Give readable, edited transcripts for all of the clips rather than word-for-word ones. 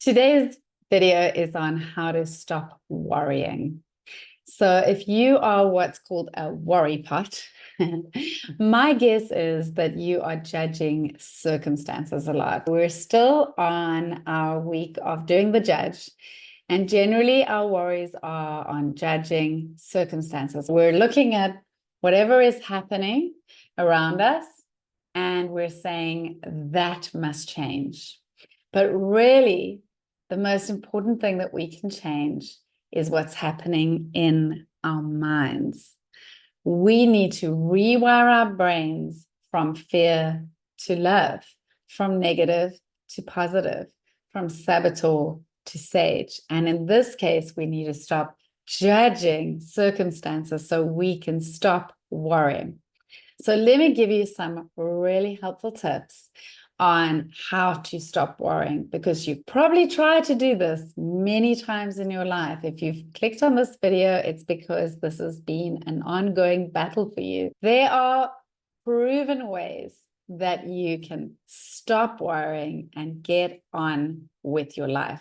Today's video is on how to stop worrying. So if you are what's called a worry pot, my guess is that you are judging circumstances a lot. We're still on our week of doing the judge, and generally our worries are on judging circumstances. We're looking at whatever is happening around us, and we're saying that must change. But really, the most important thing that we can change is what's happening in our minds. We need to rewire our brains from fear to love, from negative to positive, from saboteur to sage. And in this case, we need to stop judging circumstances so we can stop worrying. So let me give you some really helpful tips on how to stop worrying, because you've probably tried to do this many times in your life. If you've clicked on this video, it's because this has been an ongoing battle for you. There are proven ways that you can stop worrying and get on with your life.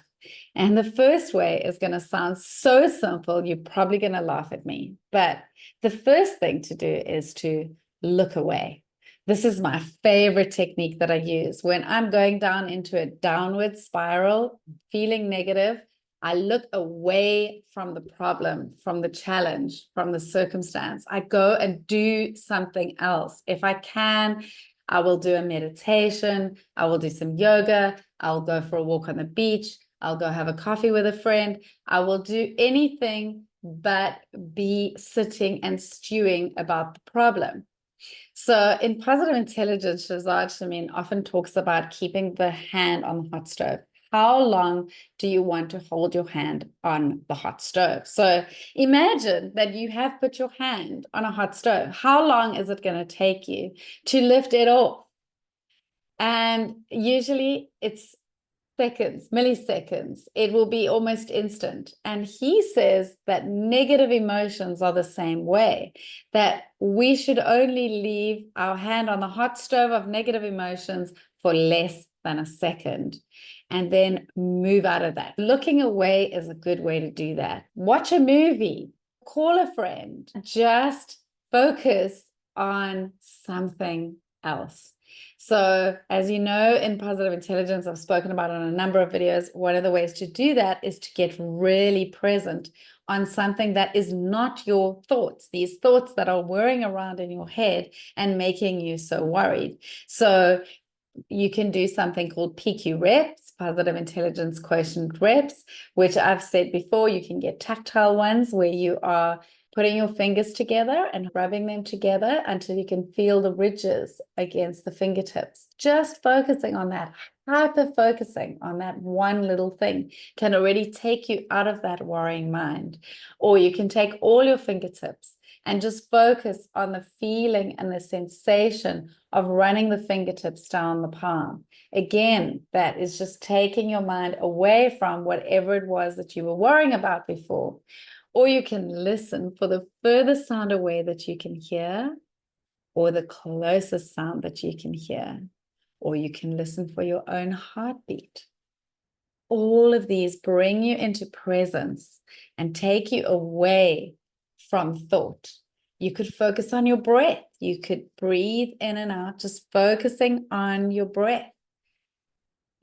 And the first way is going to sound so simple, you're probably going to laugh at me. But the first thing to do is to look away. This is my favorite technique that I use. When I'm going down into a downward spiral, feeling negative, I look away from the problem, from the challenge, from the circumstance. I go and do something else. If I can, I will do a meditation. I will do some yoga. I'll go for a walk on the beach. I'll go have a coffee with a friend. I will do anything but be sitting and stewing about the problem. So in positive intelligence, Shazad often talks about keeping the hand on the hot stove. How long do you want to hold your hand on the hot stove? So imagine that you have put your hand on a hot stove. How long is it going to take you to lift it off? And usually it's seconds, milliseconds. It will be almost instant. And he says that negative emotions are the same way, that we should only leave our hand on the hot stove of negative emotions for less than a second and then move out of that. Looking away is a good way to do that. Watch a movie, call a friend, just focus on something else. So as you know, in positive intelligence, I've spoken about on a number of videos, one of the ways to do that is to get really present on something that is not your thoughts, these thoughts that are whirring around in your head and making you so worried. So you can do something called PQ reps, positive intelligence quotient reps, which I've said before. You can get tactile ones where you are putting your fingers together and rubbing them together until you can feel the ridges against the fingertips. Just focusing on that, hyper-focusing on that one little thing can already take you out of that worrying mind. Or you can take all your fingertips and just focus on the feeling and the sensation of running the fingertips down the palm. Again, that is just taking your mind away from whatever it was that you were worrying about before. Or you can listen for the furthest sound away that you can hear, or the closest sound that you can hear, or you can listen for your own heartbeat. All of these bring you into presence and take you away from thought. You could focus on your breath. You could breathe in and out, just focusing on your breath.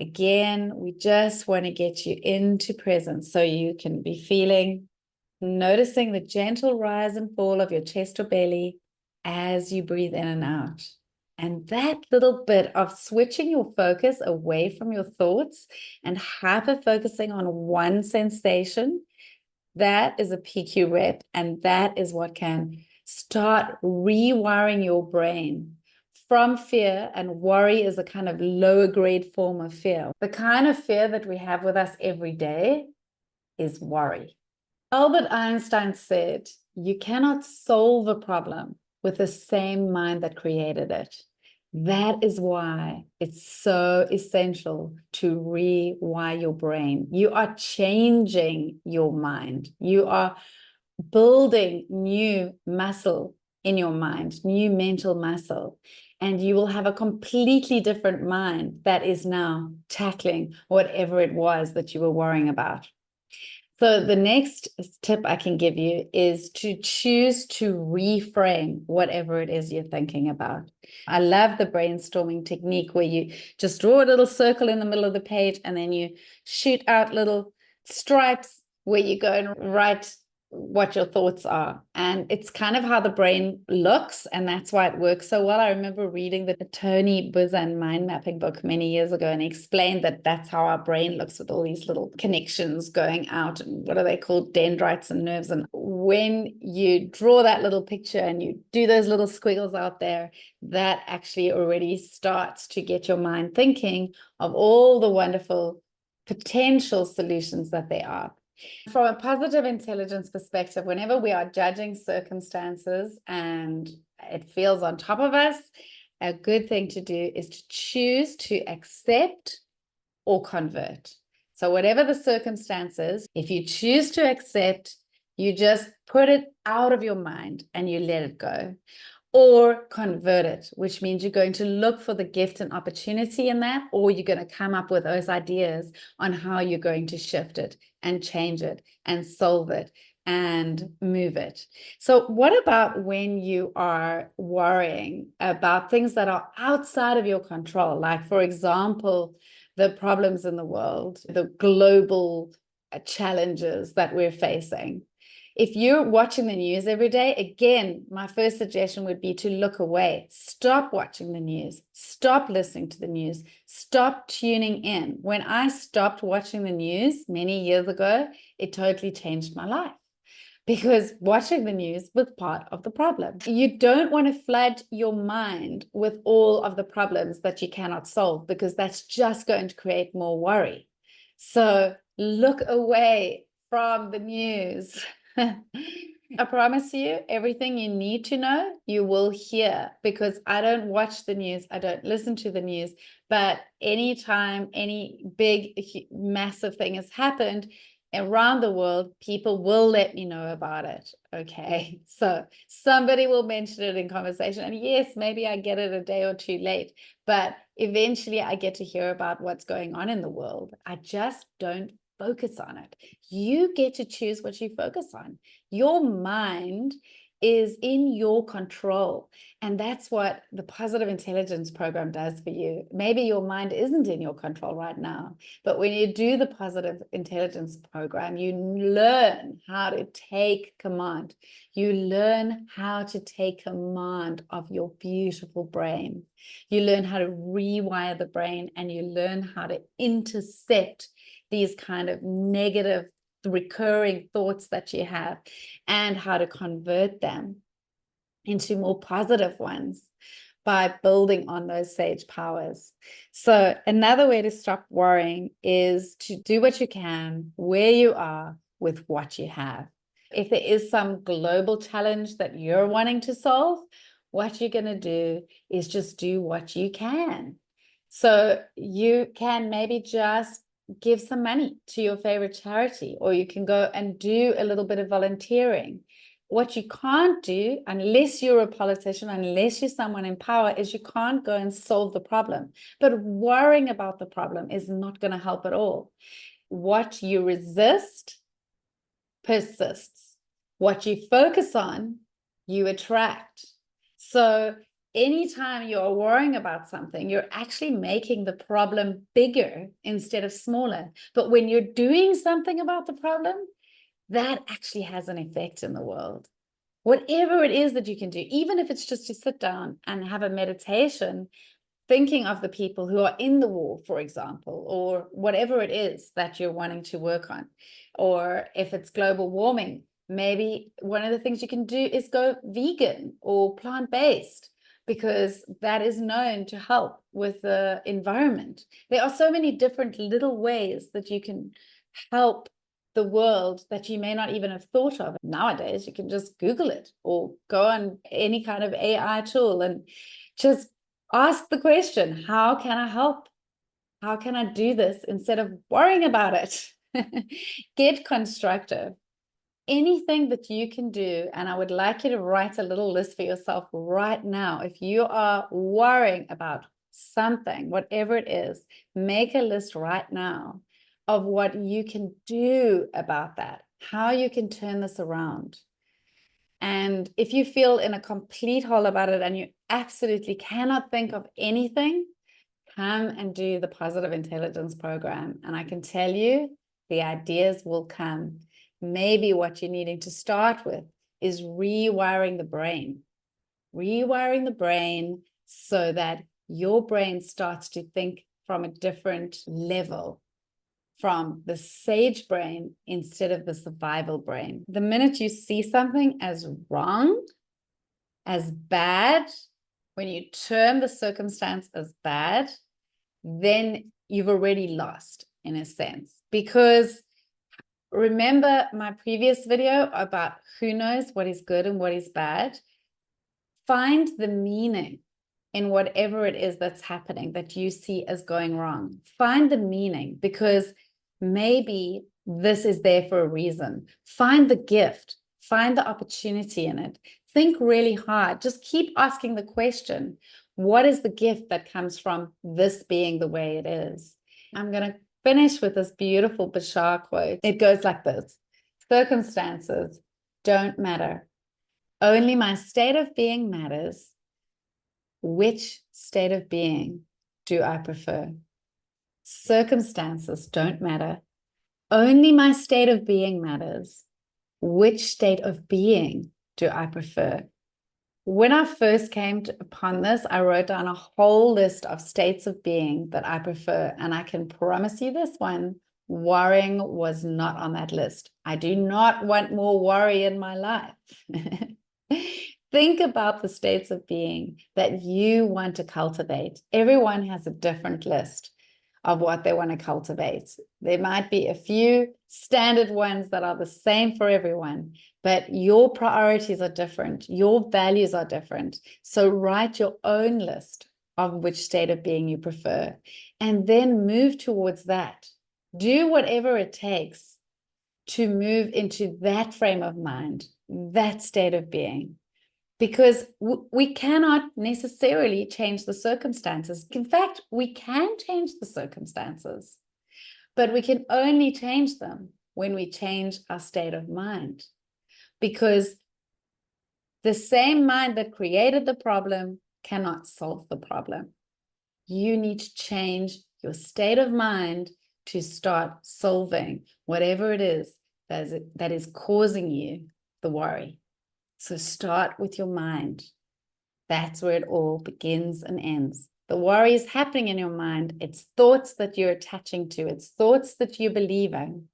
Again, we just want to get you into presence so you can be noticing the gentle rise and fall of your chest or belly as you breathe in and out. And that little bit of switching your focus away from your thoughts and hyper focusing on one sensation, that is a PQ rep, and that is what can start rewiring your brain from fear. And worry is a kind of lower grade form of fear. The kind of fear that we have with us every day is worry. Albert Einstein said, you cannot solve a problem with the same mind that created it. That is why it's so essential to rewire your brain. You are changing your mind. You are building new muscle in your mind, new mental muscle. and you will have a completely different mind that is now tackling whatever it was that you were worrying about. So the next tip I can give you is to choose to reframe whatever it is you're thinking about. I love the brainstorming technique where you just draw a little circle in the middle of the page and then you shoot out little stripes where you go and write what your thoughts are. And it's kind of how the brain looks, and that's why it works so well. I remember reading the Tony Buzan mind mapping book many years ago, and he explained that that's how our brain looks, with all these little connections going out, and what are they called, dendrites and nerves. And when you draw that little picture and you do those little squiggles out there, that actually already starts to get your mind thinking of all the wonderful potential solutions that there are. From a positive intelligence perspective, whenever we are judging circumstances and it feels on top of us, a good thing to do is to choose to accept or convert. So whatever the circumstances, if you choose to accept, you just put it out of your mind and you let it go. Or convert it, which means you're going to look for the gift and opportunity in that, or you're going to come up with those ideas on how you're going to shift it and change it and solve it and move it. So what about when you are worrying about things that are outside of your control? Like, for example, the problems in the world, the global challenges that we're facing. If you're watching the news every day, again, my first suggestion would be to look away. Stop watching the news. Stop listening to the news. Stop tuning in. When I stopped watching the news many years ago, it totally changed my life, because watching the news was part of the problem. You don't want to flood your mind with all of the problems that you cannot solve, because that's just going to create more worry. So look away from the news. I promise you, everything you need to know, you will hear, because I don't watch the news. I don't listen to the news. But anytime any big, massive thing has happened around the world, people will let me know about it. Okay. So somebody will mention it in conversation. And yes, maybe I get it a day or two late, but eventually I get to hear about what's going on in the world. I just don't focus on it. You get to choose what you focus on. Your mind is in your control. And that's what the positive intelligence program does for you. Maybe your mind isn't in your control right now, but when you do the positive intelligence program, you learn how to take command. You learn how to take command of your beautiful brain. You learn how to rewire the brain, and you learn how to intercept these kind of negative recurring thoughts that you have, and how to convert them into more positive ones by building on those sage powers. So another way to stop worrying is to do what you can where you are with what you have. If there is some global challenge that you're wanting to solve, what you're going to do is just do what you can. So you can maybe just give some money to your favorite charity, or you can go and do a little bit of volunteering. What you can't do, unless you're a politician, unless you're someone in power, is you can't go and solve the problem. But worrying about the problem is not going to help at all. What you resist persists. What you focus on, you attract. So anytime you're worrying about something, you're actually making the problem bigger instead of smaller. But when you're doing something about the problem, that actually has an effect in the world. Whatever it is that you can do, even if it's just to sit down and have a meditation, thinking of the people who are in the war, for example, or whatever it is that you're wanting to work on. Or if it's global warming, maybe one of the things you can do is go vegan or plant-based, because that is known to help with the environment. There are so many different little ways that you can help the world that you may not even have thought of. Nowadays, you can just Google it or go on any kind of AI tool and just ask the question, how can I help? How can I do this, instead of worrying about it? Get constructive. anything that you can do, and I would like you to write a little list for yourself right now. If you are worrying about something, whatever it is, make a list right now of what you can do about that, how you can turn this around. And if you feel in a complete hole about it and you absolutely cannot think of anything, come and do the positive intelligence program. And I can tell you, the ideas will come. Maybe what you're needing to start with is rewiring the brain. Rewiring the brain so that your brain starts to think from a different level, from the sage brain instead of the survival brain. The minute you see something as wrong, as bad, when you term the circumstance as bad, then you've already lost in a sense. Because remember my previous video about who knows what is good and what is bad? Find the meaning in whatever it is that's happening that you see as going wrong. Find the meaning, because maybe this is there for a reason. Find the gift, find the opportunity in it. Think really hard. Just keep asking the question, what is the gift that comes from this being the way it is? I'm going to finish with this beautiful Bashar quote. It goes like this: circumstances don't matter. Only my state of being matters. Which state of being do I prefer? Circumstances don't matter. Only my state of being matters. Which state of being do I prefer? When I first came upon this, I wrote down a whole list of states of being that I prefer. And I can promise you this one, worrying was not on that list. I do not want more worry in my life. Think about the states of being that you want to cultivate. Everyone has a different list of what they want to cultivate. There might be a few standard ones that are the same for everyone, but your priorities are different. Your values are different. So write your own list of which state of being you prefer, and then move towards that. Do whatever it takes to move into that frame of mind, that state of being. Because we cannot necessarily change the circumstances. In fact, we can change the circumstances, but we can only change them when we change our state of mind. Because the same mind that created the problem cannot solve the problem. You need to change your state of mind to start solving whatever it is that is causing you the worry. So start with your mind. That's where it all begins and ends. The worry is happening in your mind. It's thoughts that you're attaching to. It's thoughts that you believe in.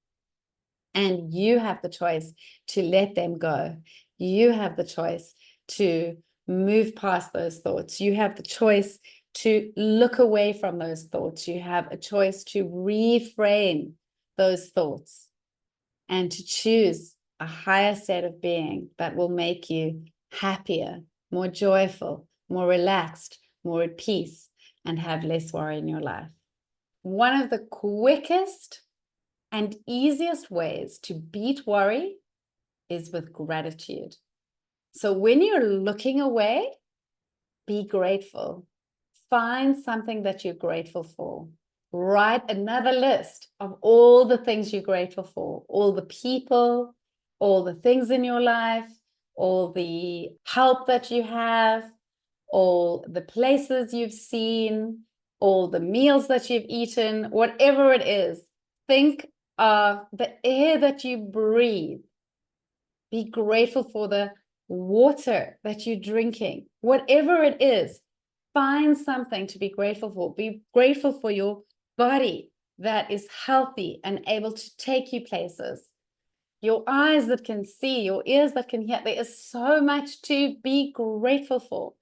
And you have the choice to let them go. You have the choice to move past those thoughts. You have the choice to look away from those thoughts. You have a choice to reframe those thoughts and to choose a higher state of being that will make you happier, more joyful, more relaxed, more at peace, and have less worry in your life. One of the quickest and easiest ways to beat worry is with gratitude. So when you're looking away, be grateful. Find something that you're grateful for. Write another list of all the things you're grateful for, all the people, all the things in your life, all the help that you have, all the places you've seen, all the meals that you've eaten, whatever it is. Think of the air that you breathe. Be grateful for the water that you're drinking. Whatever it is, find something to be grateful for. Be grateful for your body that is healthy and able to take you places. Your eyes that can see, your ears that can hear. There is so much to be grateful for.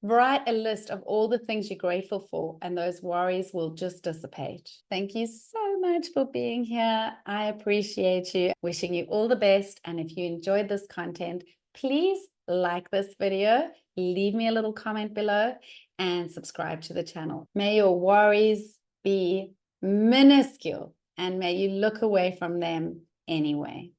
Write a list of all the things you're grateful for, and those worries will just dissipate. Thank you so much for being here. I appreciate you. Wishing you all the best. And if you enjoyed this content, please like this video, leave me a little comment below, and subscribe to the channel. May your worries be minuscule, and may you look away from them anyway.